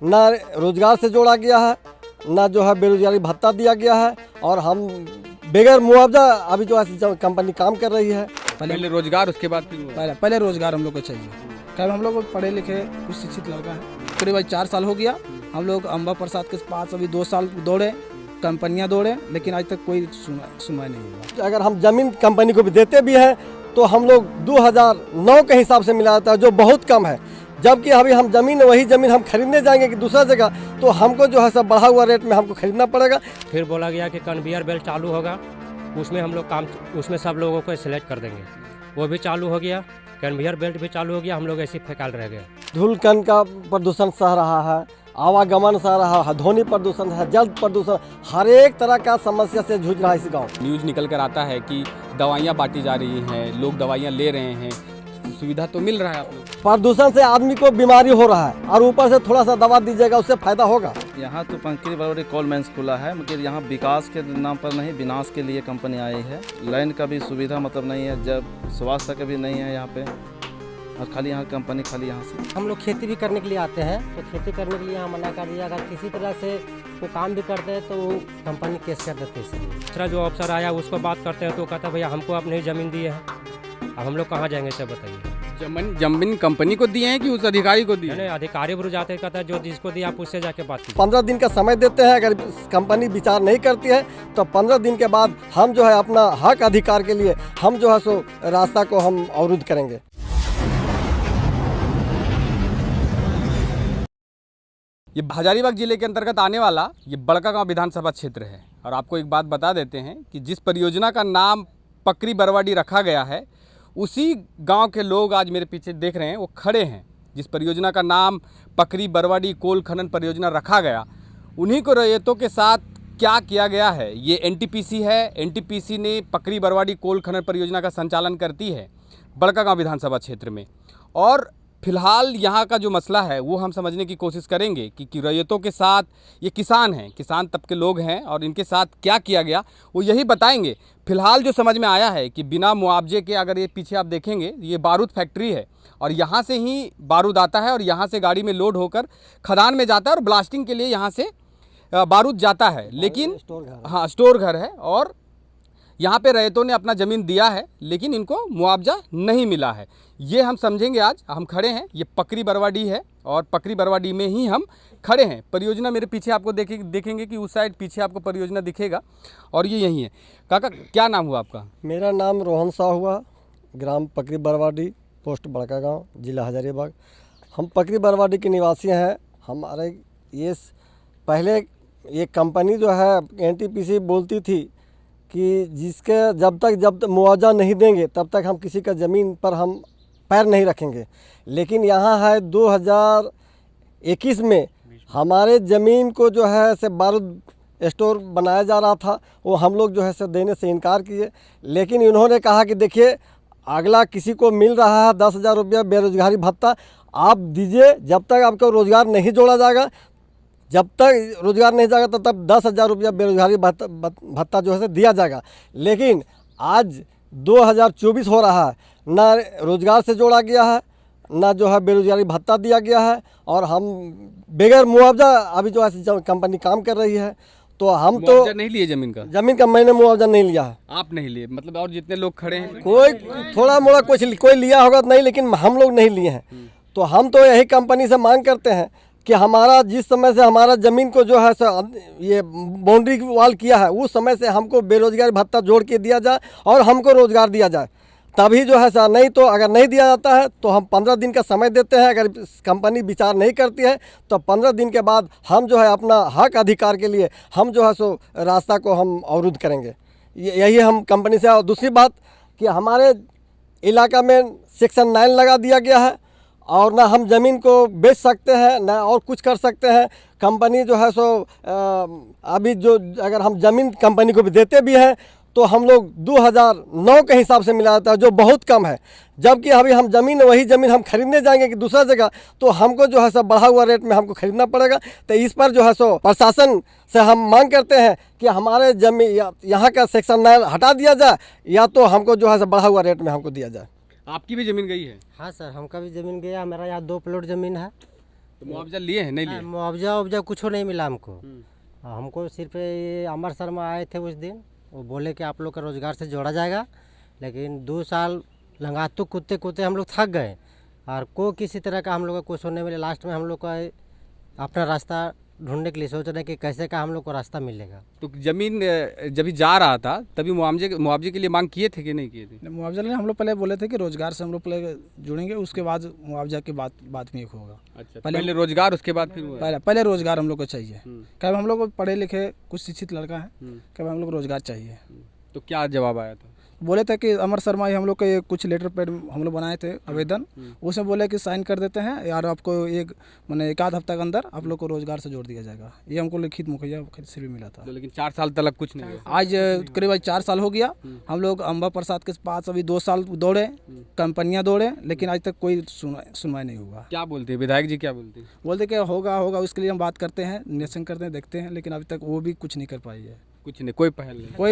ना रोजगार से जोड़ा गया है, ना जो है बेरोजगारी भत्ता दिया गया है, और हम बगैर मुआवजा अभी जो है कंपनी काम कर रही है। पहले रोजगार, उसके बाद फिर पहले रोजगार हम लोग को चाहिए। क्या हम लोग पढ़े लिखे कुछ शिक्षित लड़का है, करीब 4 साल हो गया हम लोग अम्बा प्रसाद के पास अभी 2 साल दौड़े, कंपनियां दौड़े, लेकिन आज तक कोई सुनवाई नहीं हुआ। अगर हम जमीन कंपनी को भी देते भी हैं तो हम लोग 2009 के हिसाब से मिला जाता है, जो बहुत कम है। जबकि अभी हम वही ज़मीन हम खरीदने जाएंगे कि दूसरा जगह, तो हमको जो है सब बढ़ा हुआ रेट में हमको खरीदना पड़ेगा। फिर बोला गया कि कन्वेयर बेल्ट चालू होगा, उसमें हम लोग काम, उसमें सब लोगों को सिलेक्ट कर देंगे। वो भी चालू हो गया, कन्वेयर बेल्ट भी चालू हो गया, हम लोग ऐसे फेकाल रह गए। धूल कण का प्रदूषण सह रहा है, आवागमन सह रहा है, ध्वनि प्रदूषण है, जल प्रदूषण, हर एक तरह का समस्या से जूझ रहा है इस गाँव। न्यूज़ निकल कर आता है कि दवाइयाँ बांटी जा रही हैं, लोग दवाइयाँ ले रहे हैं, सुविधा तो मिल रहा है आप लोग। प्रदूषण से आदमी को बीमारी हो रहा है, और ऊपर से थोड़ा सा दवा दीजिएगा, उससे फायदा होगा। यहाँ तो पकरी बरवाडी कोल माइंस खुला है, मगर यहाँ विकास के नाम पर नहीं, विनाश के लिए कंपनी आई है। लाइन का भी सुविधा मतलब नहीं है, जब स्वास्थ्य का भी नहीं है यहाँ पे, और खाली यहाँ कंपनी खाली यहाँ से। हम लोग खेती भी करने के लिए आते हैं, तो खेती करने के लिए यहाँ मना कर दिया। अगर किसी तरह से वो काम भी करते हैं तो वो कंपनी केस कर देते हैं। दूसरा जो अफसर आया उसको बात करते हैं तो कहता है भैया हमको अपनी ज़मीन दी है, अब हम लोग कहाँ जाएंगे सब बताइए। जमीन कंपनी को दिए हैं कि उस अधिकारी को दिए? नहीं, अधिकारी बुर जाते कहता है जो जिसको दिया आप उससे जाके बात कीजिए। 15 दिन का समय देते हैं, अगर कंपनी विचार नहीं करती है तो 15 दिन के बाद हम जो है अपना हक अधिकार के लिए हम जो है सो रास्ता को हम अवरुद्ध करेंगे। ये हजारीबाग जिले के अंतर्गत आने वाला ये बड़कागांव विधानसभा क्षेत्र है। और आपको एक बात बता देते हैं कि जिस परियोजना का नाम पकरी बरवाडी रखा गया है, उसी गांव के लोग आज मेरे पीछे देख रहे हैं, वो खड़े हैं। जिस परियोजना का नाम पकरी बरवाडी कोल खनन परियोजना रखा गया, उन्हीं को रैयतों के साथ क्या किया गया है। ये एनटीपीसी है। एनटीपीसी ने पकरी बरवाडी कोल खनन परियोजना का संचालन करती है बड़कागांव विधानसभा क्षेत्र में। और फिलहाल यहाँ का जो मसला है वो हम समझने की कोशिश करेंगे कि रैयतों के साथ ये किसान हैं, किसान तब के लोग हैं, और इनके साथ क्या किया गया वो यही बताएंगे। फिलहाल जो समझ में आया है कि बिना मुआवजे के, अगर ये पीछे आप देखेंगे, ये बारूद फैक्ट्री है और यहाँ से ही बारूद आता है और यहाँ से गाड़ी में लोड होकर खदान में जाता है और ब्लास्टिंग के लिए यहाँ से बारूद जाता है। लेकिन हाँ, स्टोर घर है, और यहाँ पे रैयतों ने अपना ज़मीन दिया है लेकिन इनको मुआवजा नहीं मिला है। ये हम समझेंगे। आज हम खड़े हैं, ये पकरी बरवाडी है और पकरी बरवाडी में ही हम खड़े हैं। परियोजना मेरे पीछे आपको देखेंगे कि उस साइड पीछे आपको परियोजना दिखेगा, और ये यही है। काका, क्या नाम हुआ आपका? मेरा नाम रोहन शाह हुआ, ग्राम पकरी बरवाडी, पोस्ट बड़कागांव, जिला हजारीबाग। हम पकरी बरवाडी के निवासी हैं। हमारे ये पहले ये कंपनी जो है एनटीपीसी बोलती थी कि जिसके जब तक मुआवजा नहीं देंगे तब तक हम किसी का ज़मीन पर हम पैर नहीं रखेंगे। लेकिन यहाँ है 2021 में हमारे ज़मीन को जो है से बारूद स्टोर बनाया जा रहा था, वो हम लोग जो है से देने से इनकार किए। लेकिन इन्होंने कहा कि देखिए, अगला किसी को मिल रहा है 10,000 रुपया बेरोजगारी भत्ता, आप दीजिए। जब तक आपको रोज़गार नहीं जोड़ा जाएगा, जब तक रोज़गार नहीं जाएगा तो तब 10,000 रुपया बेरोजगारी भत्ता जो है से दिया जाएगा। लेकिन आज 2024 हो रहा है, ना रोज़गार से जोड़ा गया है, ना जो है बेरोजगारी भत्ता दिया गया है, और हम बगैर मुआवजा अभी जो है कंपनी काम कर रही है। तो हम तो नहीं लिए ज़मीन का मैंने मुआवजा नहीं लिया है। आप नहीं लिए मतलब? और जितने लोग खड़े हैं, कोई थोड़ा मोड़ा कोई लिया होगा नहीं, लेकिन हम लोग नहीं लिए हैं। तो हम तो यही कंपनी से मांग करते हैं कि हमारा जिस समय से हमारा ज़मीन को जो है ये बाउंड्री वाल किया है, उस समय से हमको बेरोजगारी भत्ता जोड़ के दिया जाए और हमको रोज़गार दिया जाए, तभी जो है सर। नहीं तो अगर नहीं दिया जाता है तो हम 15 दिन का समय देते हैं। अगर कंपनी विचार नहीं करती है तो 15 दिन के बाद हम जो है अपना हक अधिकार के लिए हम जो है सो रास्ता को हम अवरुद्ध करेंगे। यही हम कंपनी से। और दूसरी बात कि हमारे इलाका में सेक्शन 9 लगा दिया गया है, और ना हम ज़मीन को बेच सकते हैं ना और कुछ कर सकते हैं। कंपनी जो है सो अभी जो अगर हम ज़मीन कंपनी को भी देते भी हैं तो हम लोग 2009 के हिसाब से मिला जाता है, जो बहुत कम है। जबकि अभी हम वही ज़मीन हम खरीदने जाएंगे कि दूसरा जगह, तो हमको जो है सब बढ़ा हुआ रेट में हमको खरीदना पड़ेगा। तो इस पर जो है सो प्रशासन से हम मांग करते हैं कि हमारे ज़मीन यहाँ का सेक्शन 9 हटा दिया जाए, या तो हमको जो है सब बढ़ा हुआ रेट में हमको दिया जाए। आपकी भी ज़मीन गई है? हाँ सर, हमका भी ज़मीन गया। हमारा यहाँ 2 प्लॉट ज़मीन है। तो तो मुआवजा लिए हैं नहीं लिए? मुआवजा उवजा कुछ नहीं मिला हमको। हमको सिर्फ ये अमर शर्मा आए थे उस दिन, वो बोले कि आप लोग का रोज़गार से जोड़ा जाएगा, लेकिन 2 साल लंगातू कूदते कूदते हम लोग थक गए और किसी तरह का हम लोग का कुछ होने मिले। लास्ट में हम लोग का अपना रास्ता ढूंढने के लिए सोच रहे हैं कि कैसे का हम लोग को रास्ता मिलेगा। तो जमीन जब जा रहा था तभी मुआवजे के लिए मांग किए थे कि नहीं किए थे? मुआवजा लेने हम लोग पहले बोले थे कि रोजगार से हम लोग पहले जुड़ेंगे, उसके बाद मुआवजा की बात में एक होगा। अच्छा, पहले रोजगार उसके बाद फिर पहले रोजगार हम लोग को चाहिए। क्या हम लोग को पढ़े लिखे कुछ शिक्षित लड़का है, क्या हम लोग को रोजगार चाहिए। तो क्या जवाब आया था? बोले थे कि अमर शर्मा ही हम लोग के कुछ लेटर पैड हम लोग बनाए थे आवेदन, उसमें बोले कि साइन कर देते हैं यार, आपको एक आध हफ्ता के अंदर आप लोग को रोजगार से जोड़ दिया जाएगा। ये हमको लिखित मुखैया से भी मिला था। लेकिन 4 साल तक कुछ नहीं हुआ। आज करीब 4 साल हो गया। हम लोग अम्बा प्रसाद के पास अभी 2 साल दौड़े, कंपनियां दौड़े, लेकिन आज तक कोई सुनवाई नहीं हुआ। क्या बोलते हैं विधायक जी, क्या बोलते हैं? बोलते कि होगा उसके लिए हम बात करते हैं, निरीक्षण करते हैं, देखते हैं, लेकिन अभी तक वो भी कुछ नहीं कर पाई है। कुछ नहीं, कोई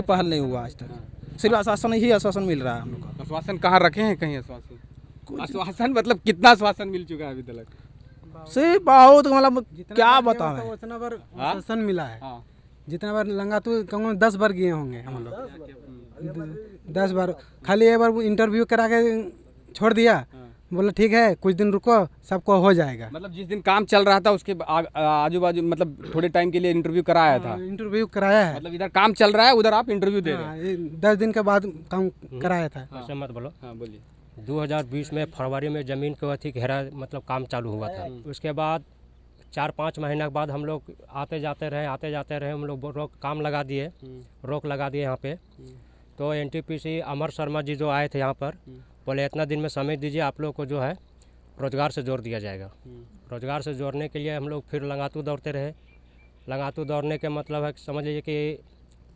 पहल नहीं हुआ आज तक। सिर्फ आश्वासन मिल रहा है हम लोग का। आश्वासन कहाँ रखे हैं कहीं? आश्वासन मतलब कितना आश्वासन मिल चुका है अभी तक? सिर्फ बहुत मतलब क्या बताएं, उतना बार आश्वासन मिला है। हाँ। जितना बार लंगातू कम 10 बार गए होंगे हम लोग, 10 बार। खाली एक बार इंटरव्यू करा के छोड़ दिया, बोला ठीक है कुछ दिन रुको सबको हो जाएगा। मतलब जिस दिन काम चल रहा था उसके आजू बाजू मतलब थोड़े टाइम के लिए इंटरव्यू कराया था? इंटरव्यू कराया है। मतलब इधर काम चल रहा है, उधर आप इंटरव्यू दे रहे हैं। 10 दिन के बाद काम कराया था। ऐसे मत बोलो। हाँ बोलिए। 2020 में फरवरी में ज़मीन के अथी घेरा मतलब काम चालू हुआ था। उसके बाद 4-5 महीने के बाद हम लोग आते जाते रहे हम लोग काम लगा दिए, रोक लगा दिए यहाँ पे। तो NTPC अमर शर्मा जी जो आए थे यहाँ पर, बोले इतना दिन में समय दीजिए, आप लोग को जो है रोज़गार से जोड़ दिया जाएगा। रोज़गार से जोड़ने के लिए हम लोग फिर लंगातू दौड़ते रहे। लंगातू दौड़ने के मतलब है कि समझ लीजिए कि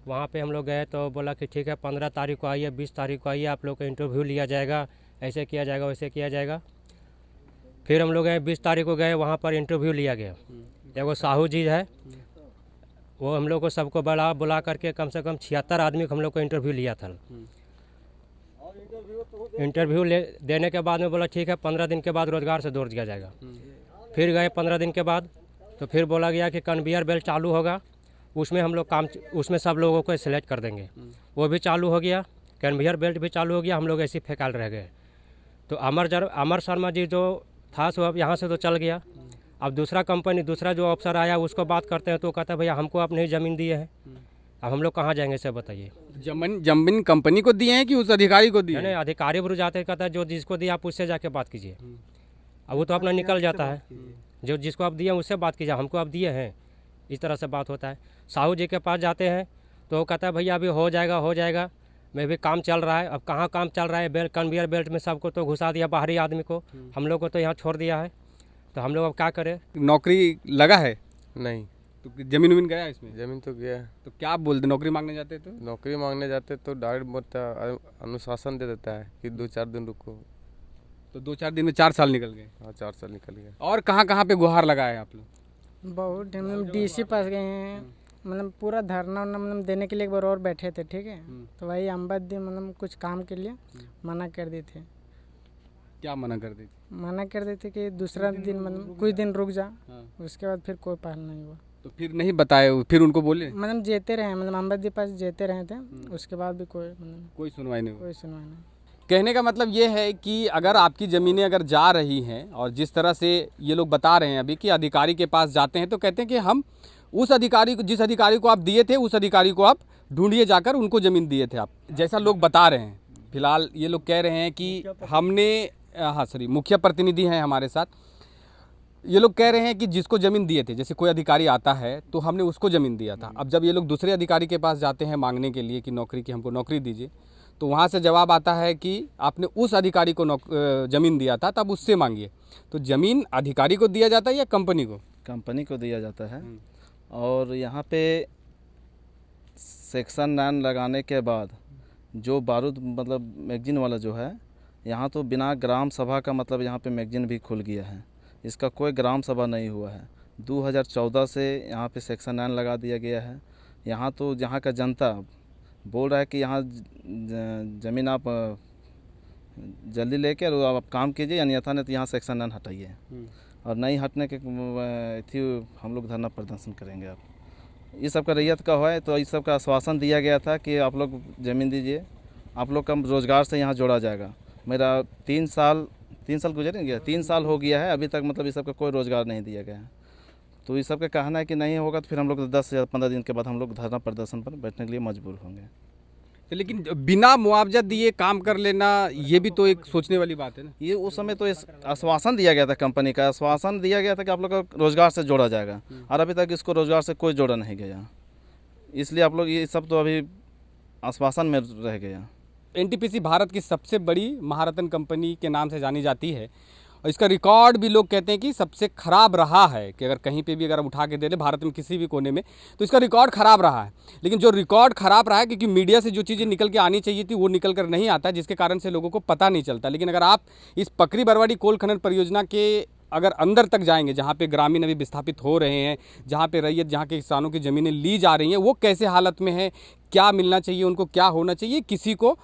वहाँ पे हम लोग गए तो बोला कि ठीक है 15 तारीख को आइए, 20 तारीख को आइए, आप लोग का इंटरव्यू लिया जाएगा, ऐसे किया जाएगा वैसे किया जाएगा। फिर हम लोग गए 20 तारीख को गए, वहाँ पर इंटरव्यू लिया गया। एगो साहू जी है, वो हम लोग को सबको बुला करके कम से कम 76 आदमी को हम लोग को इंटरव्यू लिया था। इंटरव्यू देने के बाद में बोला ठीक है 15 दिन के बाद रोज़गार से जोड़ दिया जाएगा। फिर गए 15 दिन के बाद, तो फिर बोला गया कि कन्वेयर बेल्ट चालू होगा, उसमें हम लोग उसमें सब लोगों को सिलेक्ट कर देंगे। वो भी चालू हो गया, कन्वेयर बेल्ट भी चालू हो गया, हम लोग ऐसे फेंकाल रह गए। तो अमर शर्मा जी जो था सो अब यहाँ से तो चल गया। अब दूसरा जो अफसर आया उसको बात करते हैं तो कहता है भैया हमको आप नहीं ज़मीन दिए हैं, अब हम लोग कहाँ जाएंगे इसे बताइए। जमीन कंपनी को दिए हैं कि उस अधिकारी को दिए? नहीं, अधिकारी बुर जाते कहता है जो जिसको दिया आप उससे जाके बात कीजिए। अब वो तो अपना निकल जाता है, जो जिसको आप दिए उससे बात कीजिए, हमको आप दिए हैं, इस तरह से बात होता है। साहू जी के पास जाते हैं तो वो कहता है भैया अभी हो जाएगा, मैं भी काम चल रहा है। अब कहाँ काम चल रहा है, कन्वेयर बेल्ट में सबको तो घुसा दिया बाहरी आदमी को, हम लोग को तो यहाँ छोड़ दिया है, तो हम लोग अब क्या करें। नौकरी लगा है? नहीं। तो जमीन उमीन गया इसमें? जमीन तो गया। तो क्या आप बोलते, नौकरी मांगने जाते तो? नौकरी मांगने जाते तो डायरेक्ट बोलता अनुशासन दे देता है कि 2-4 दिन रुको। तो 2-4 दिन में 4 साल निकल गए? हाँ 4 साल निकल गया। और कहाँ पे गुहार लगाए आप लोग? बहुत मतलब DC पास गए हैं, मतलब पूरा धरना मतलब देने के लिए एक बार और बैठे थे, ठीक है। तो वही अम्बा दी मतलब कुछ काम के लिए मना कर दी थी। क्या मना कर दी थी? मना कर दी थी कि दूसरा दिन मतलब कुछ दिन रुक जा। उसके बाद फिर कोई पहल नहीं हुआ। तो फिर नहीं बताए, फिर उनको बोले? मतलब जेते रहे, मतलब अम्बा दी पास जेते रहे थे, उसके बाद भी कोई सुनवाई नहीं? कोई सुनवाई नहीं। कहने का मतलब ये है कि अगर आपकी ज़मीनें अगर जा रही हैं और जिस तरह से ये लोग बता रहे हैं अभी कि अधिकारी के पास जाते हैं तो कहते हैं कि हम उस अधिकारी को, जिस अधिकारी को आप दिए थे उस अधिकारी को आप ढूंढिए जाकर, उनको ज़मीन दिए थे आप, जैसा लोग बता रहे हैं। फिलहाल ये लोग कह रहे हैं कि हमने मुखिया प्रतिनिधि हैं हमारे साथ, ये लोग कह रहे हैं कि जिसको ज़मीन दिए थे, जैसे कोई अधिकारी आता है तो हमने उसको ज़मीन दिया था। अब जब ये लोग दूसरे अधिकारी के पास जाते हैं मांगने के लिए कि नौकरी की, हमको नौकरी दीजिए, तो वहाँ से जवाब आता है कि आपने उस अधिकारी को ज़मीन दिया था तब उससे मांगिए। तो ज़मीन अधिकारी को दिया जाता है या कंपनी को? कंपनी को दिया जाता है। और यहाँ पे सेक्शन 9 लगाने के बाद जो बारूद मतलब मैगजीन वाला जो है, यहाँ तो बिना ग्राम सभा का मतलब यहाँ पे मैगजीन भी खुल गया है, इसका कोई ग्राम सभा नहीं हुआ है। 2014 से यहाँ पे सेक्शन 9 लगा दिया गया है। यहाँ तो यहाँ का जनता बोल रहा है कि यहाँ ज़मीन आप जल्दी लेकर आप काम कीजिए, अन्यथा नहीं तो यहाँ सेक्शन 9 हटाइए। और नहीं हटने के थी हम लोग धरना प्रदर्शन करेंगे। आप ये सब का रैयत का है तो इस सब का आश्वासन दिया गया था कि आप लोग ज़मीन दीजिए, आप लोग का रोज़गार से यहाँ जोड़ा जाएगा। मेरा 3 साल गुजर गया, 3 साल हो गया है, अभी तक मतलब इस सब का कोई रोज़गार नहीं दिया गया है। तो इस सब का कहना है कि नहीं होगा तो फिर हम लोग 10 या 15 दिन के बाद हम लोग धरना प्रदर्शन पर बैठने के लिए मजबूर होंगे। तो लेकिन बिना मुआवजा दिए काम कर लेना ये भी तो एक सोचने वाली बात है ना। ये उस समय तो आश्वासन दिया गया था, कंपनी का आश्वासन दिया गया था कि आप लोग का रोज़गार से जोड़ा जाएगा, और अभी तक इसको रोज़गार से कोई जोड़ा नहीं गया। इसलिए आप लोग ये सब तो अभी आश्वासन में रह गया। एनटीपीसी भारत की सबसे बड़ी महारत्न कंपनी के नाम से जानी जाती है और इसका रिकॉर्ड भी लोग कहते हैं कि सबसे ख़राब रहा है, कि अगर कहीं पे भी अगर हम उठा के दे दें भारत में किसी भी कोने में तो इसका रिकॉर्ड ख़राब रहा है। लेकिन जो रिकॉर्ड ख़राब रहा है क्योंकि मीडिया से जो चीज़ें निकल के आनी चाहिए थी वो निकल कर नहीं आता, जिसके कारण से लोगों को पता नहीं चलता। लेकिन अगर आप इस पकरी बरवाडी कोल खनन परियोजना के अगर अंदर तक जाएंगे, जहाँ पे ग्रामीण अभी विस्थापित हो रहे हैं, जहाँ पे रैयत, जहाँ के किसानों की ज़मीनें ली जा रही हैं, वो कैसे हालत में है, क्या मिलना चाहिए उनको, क्या होना चाहिए, किसी को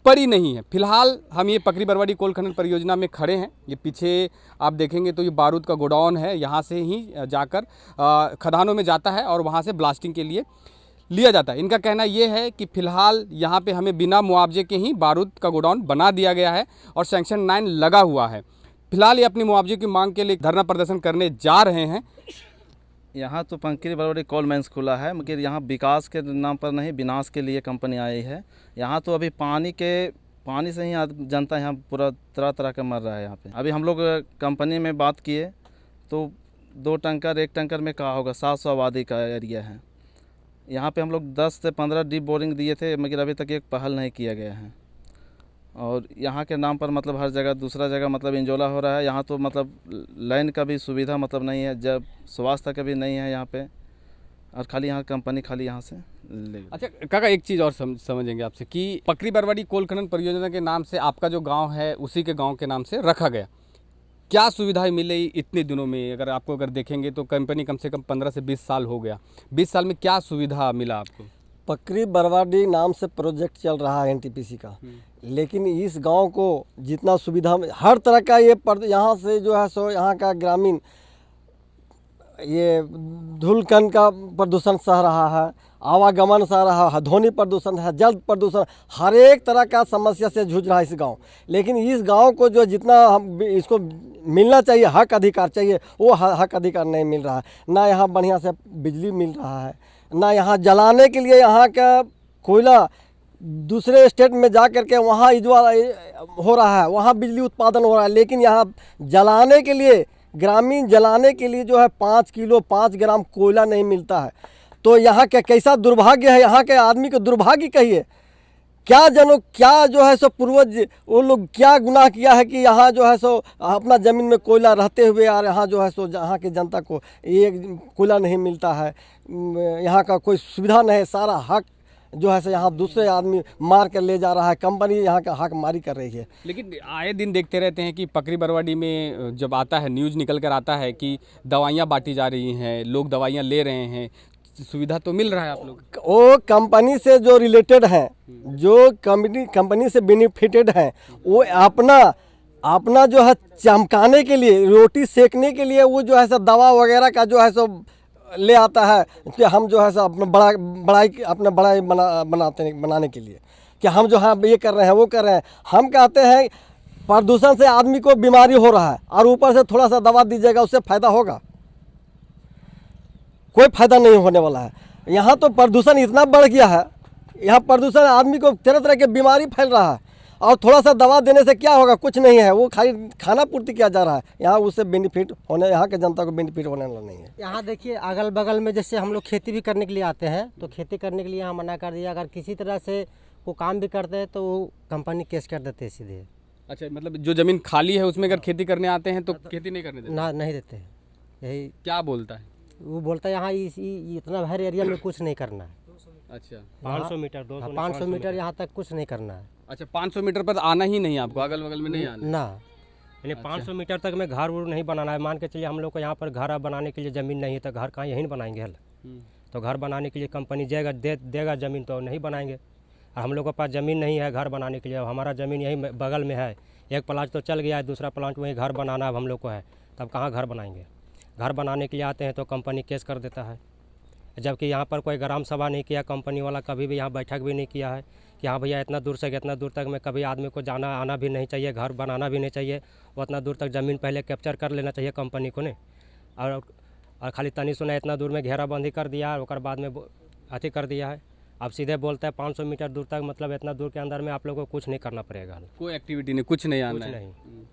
पड़ी नहीं है। फिलहाल हम ये पकरी बरवाडी कोल खनन परियोजना में खड़े हैं। ये पीछे आप देखेंगे तो ये बारूद का गोडाउन है, यहाँ से ही जाकर खदानों में जाता है और वहाँ से ब्लास्टिंग के लिए लिया जाता है। इनका कहना ये है कि फ़िलहाल यहाँ पे हमें बिना मुआवजे के ही बारूद का गोडाउन बना दिया गया है और सेक्शन 9 लगा हुआ है। फिलहाल ये अपनी मुआवजे की मांग के लिए धरना प्रदर्शन करने जा रहे हैं। यहाँ तो पकरी बरवाडी कोल माइंस खुला है, मगर यहाँ विकास के नाम पर नहीं विनाश के लिए कंपनी आई है। यहाँ तो अभी पानी से ही जनता यहाँ पूरा तरह तरह का मर रहा है। यहाँ पे अभी हम लोग कंपनी में बात किए तो 2 टैंकर 1 टैंकर में कहा होगा 700 आबादी का एरिया है। यहाँ पे हम लोग 10 से 15 डीप बोरिंग दिए थे, मगर अभी तक एक पहल नहीं किया गया है। और यहाँ के नाम पर मतलब हर जगह दूसरा जगह मतलब इंजोला हो रहा है। यहाँ तो मतलब लाइन का भी सुविधा मतलब नहीं है, जब स्वास्थ्य का भी नहीं है यहाँ पे, और खाली यहाँ कंपनी खाली यहाँ से ले। अच्छा काका, एक चीज़ और समझेंगे आपसे कि पकरी बरवाडी कोल खनन परियोजना के नाम से आपका जो गांव है उसी के गांव के नाम से रखा गया, क्या सुविधाएं मिली इतने दिनों में? अगर देखेंगे तो कंपनी कम से कम 15 से 20 साल हो गया, 20 साल में क्या सुविधा मिला आपको? पकरी बरवाडी नाम से प्रोजेक्ट चल रहा है एनटीपीसी का, लेकिन इस गांव को जितना सुविधा हर तरह का ये यहाँ से जो है सो यहाँ का ग्रामीण ये धूलकण का प्रदूषण सह रहा है, आवागमन सह रहा है, ध्वनि प्रदूषण है, जल प्रदूषण, हर एक तरह का समस्या से जूझ रहा है इस गांव। लेकिन इस गांव को जो जितना हम इसको मिलना चाहिए, हक अधिकार चाहिए, वो हक अधिकार नहीं मिल रहा है। ना यहाँ बढ़िया से बिजली मिल रहा है, ना यहाँ जलाने के लिए यहाँ का कोयला दूसरे स्टेट में जा कर के वहाँ इजवाल हो रहा है, वहाँ बिजली उत्पादन हो रहा है। लेकिन यहाँ जलाने के लिए, ग्रामीण जलाने के लिए जो है 5 किलो 5 ग्राम कोयला नहीं मिलता है। तो यहाँ का कैसा दुर्भाग्य है, यहाँ के आदमी का दुर्भाग्य कहिए। क्या जो है सो पूर्वज वो लोग क्या गुनाह किया है कि यहाँ जो है सो अपना ज़मीन में कोयला रहते हुए और यहाँ जो है सो यहाँ की जनता को ये कोयला नहीं मिलता है, यहाँ का कोई सुविधा नहीं, सारा हक जो है सो यहाँ दूसरे आदमी मार कर ले जा रहा है, कंपनी यहाँ का हक मारी कर रही है। लेकिन आए दिन देखते रहते हैं कि पकरी बरवाडी में जब आता है न्यूज़ निकल कर आता है कि दवाइयाँ बांटी जा रही हैं, लोग दवाइयाँ ले रहे हैं, सुविधा तो मिल रहा है आप लोग? वो कंपनी से जो रिलेटेड हैं, जो कंपनी से बेनिफिटेड हैं, वो अपना जो है चमकाने के लिए, रोटी सेकने के लिए वो जो है सो दवा वगैरह का जो है सो ले आता है कि हम जो है सो अपना बड़ाई बनाने के लिए कि हम जो है ये कर रहे हैं वो कर रहे हैं। हम कहते हैं प्रदूषण से आदमी को बीमारी हो रहा है और ऊपर से थोड़ा सा दवा दीजिएगा, उससे फ़ायदा होगा? कोई फ़ायदा नहीं होने वाला है। यहाँ तो प्रदूषण इतना बढ़ गया है, यहाँ प्रदूषण आदमी को तरह तरह की बीमारी फैल रहा है, और थोड़ा सा दवा देने से क्या होगा? कुछ नहीं है, वो खाली खाना पूर्ति किया जा रहा है। यहाँ उससे बेनिफिट होने, यहाँ के जनता को बेनिफिट होने वाला नहीं है। यहाँ देखिए अगल बगल में जैसे हम लोग खेती भी करने के लिए आते हैं तो खेती करने के लिए यहाँ मना कर दिया। अगर किसी तरह से वो काम भी करते हैं तो वो कंपनी केस कर देते हैं सीधे। अच्छा, मतलब जो ज़मीन खाली है उसमें अगर खेती करने आते हैं तो खेती नहीं करने देते? ना, नहीं देते हैं। यही क्या बोलता है वो? बोलता है यहाँ इतना भर एरिया में कुछ नहीं करना है। अच्छा, 500 मीटर 500 मीटर यहाँ तक कुछ नहीं करना है। अच्छा, 500 मीटर पर आना ही नहीं, आपको अगल बगल में नहीं आना ना, यानी 500 मीटर तक में घर नहीं बनाना है। मान के चलिए हम लोग को यहाँ पर घर बनाने के लिए ज़मीन नहीं है तो घर कहाँ यहीं बनाएंगे? हल तो घर बनाने के लिए कंपनी देगा ज़मीन तो नहीं बनाएंगे। और हम लोग के पास ज़मीन नहीं है घर बनाने के लिए। हमारा ज़मीन यहीं बगल में है, एक प्लाट तो चल गया है, दूसरा प्लाट वहीं घर बनाना अब हम लोग को है। तब कहाँ घर बनाएंगे। घर बनाने के लिए आते हैं तो कंपनी केस कर देता है, जबकि यहाँ पर कोई ग्राम सभा नहीं किया, कंपनी वाला कभी भी यहाँ बैठक भी नहीं किया है कि हाँ भैया इतना दूर से इतना दूर तक में कभी आदमी को जाना आना भी नहीं चाहिए, घर बनाना भी नहीं चाहिए, वो उतना दूर तक ज़मीन पहले कैप्चर कर लेना चाहिए कंपनी को ने। और खाली तनी सुना इतना दूर में घेराबंदी कर दिया है, और बाद में अति कर दिया है। अब सीधे बोलता है 500 मीटर दूर तक, मतलब इतना दूर के अंदर में आप लोगों को कुछ नहीं करना पड़ेगा, कोई एक्टिविटी नहीं, कुछ नहीं आना कुछ है। नहीं।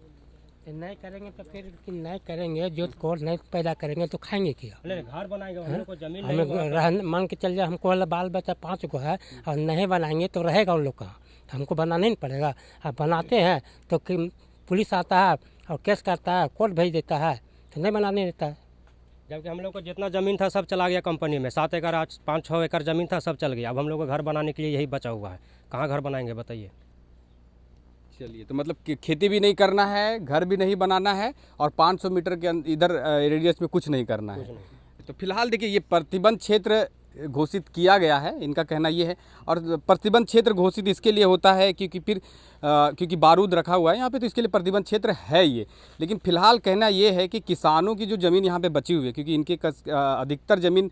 नहीं करेंगे तो फिर नहीं करेंगे, जो कोल नहीं पैदा करेंगे तो खाएंगे क्या। घर बनाएंगे, हम लोग को जमीन हमें मान के चल जाए, हमको बाल बच्चा 5 को है और नहीं बनाएंगे तो रहेगा उन लोग का, तो हमको बनाना नहीं पड़ेगा। अब बनाते हैं तो पुलिस आता है और केस करता है, कोर्ट भेज देता है, तो नहीं बनाने देता है। जबकि हम लोग को जितना ज़मीन था सब चला गया कंपनी में, 7 एकड़ 5-6 एकड़ ज़मीन था सब चल गया। अब हम लोग को घर बनाने के लिए यही बचा हुआ है, कहाँ घर बनाएंगे बताइए। चलिए, तो मतलब कि खेती भी नहीं करना है, घर भी नहीं बनाना है, और 500 मीटर के इधर रेडियस में कुछ नहीं करना है। तो फिलहाल देखिए, ये प्रतिबंध क्षेत्र घोषित किया गया है, इनका कहना ये है। और प्रतिबंध क्षेत्र घोषित इसके लिए होता है क्योंकि बारूद रखा हुआ है यहाँ पे, तो इसके लिए प्रतिबंध क्षेत्र है ये। लेकिन फिलहाल कहना ये है कि किसानों की जो ज़मीन यहाँ पे बची हुई है, क्योंकि इनके अधिकतर ज़मीन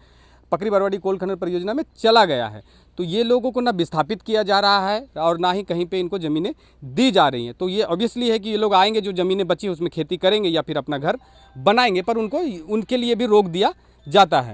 पकरी बरवाडी कोल खनन परियोजना में चला गया है, तो ये लोगों को ना विस्थापित किया जा रहा है और ना ही कहीं पे इनको ज़मीनें दी जा रही हैं। तो ये ऑब्वियसली है कि ये लोग आएंगे, जो ज़मीनें बची उसमें खेती करेंगे या फिर अपना घर बनाएंगे, पर उनको उनके लिए भी रोक दिया जाता है।